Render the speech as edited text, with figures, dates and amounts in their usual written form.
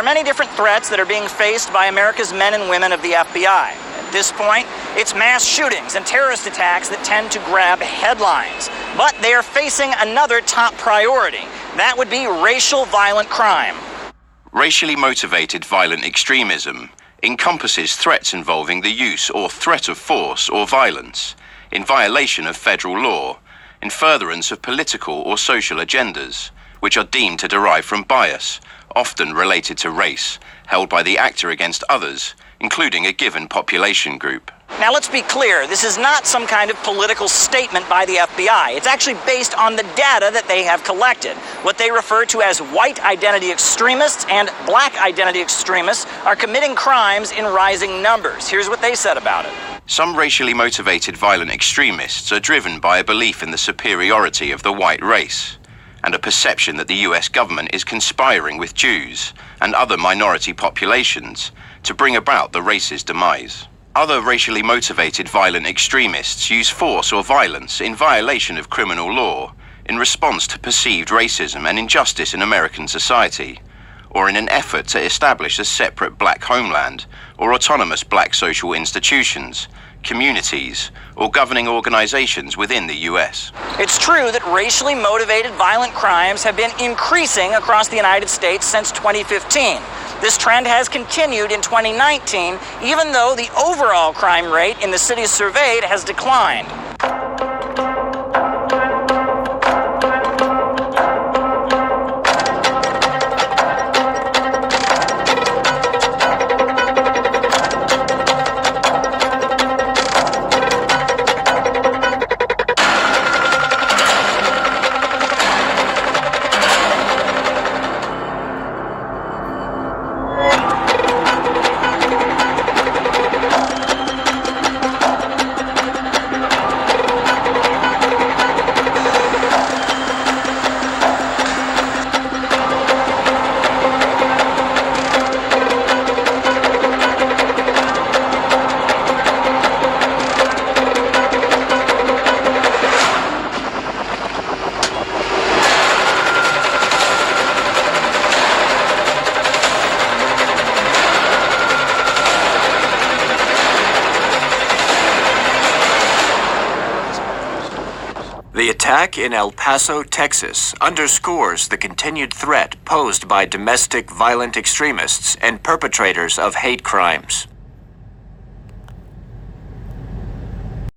many different threats that are being faced by America's men and women of the FBI. At this point, it's mass shootings and terrorist attacks that tend to grab headlines. But they are facing another top priority. That would be racial violent crime. Racially motivated violent extremism encompasses threats involving the use or threat of force or violence in violation of federal law, in furtherance of political or social agendas, which are deemed to derive from bias, often related to race, held by the actor against others, including a given population group. Now let's be clear, this is not some kind of political statement by the FBI. It's actually based on the data that they have collected. What they refer to as white identity extremists and black identity extremists are committing crimes in rising numbers. Here's what they said about it. Some racially motivated violent extremists are driven by a belief in the superiority of the white race and a perception that the US government is conspiring with Jews and other minority populations to bring about the race's demise. Other racially motivated violent extremists use force or violence in violation of criminal law in response to perceived racism and injustice in American society, or in an effort to establish a separate black homeland or autonomous black social institutions, communities, or governing organizations within the US. It's true that racially motivated violent crimes have been increasing across the United States since 2015. This trend has continued in 2019, even though the overall crime rate in the cities surveyed has declined. The attack in El Paso, Texas, underscores the continued threat posed by domestic violent extremists and perpetrators of hate crimes.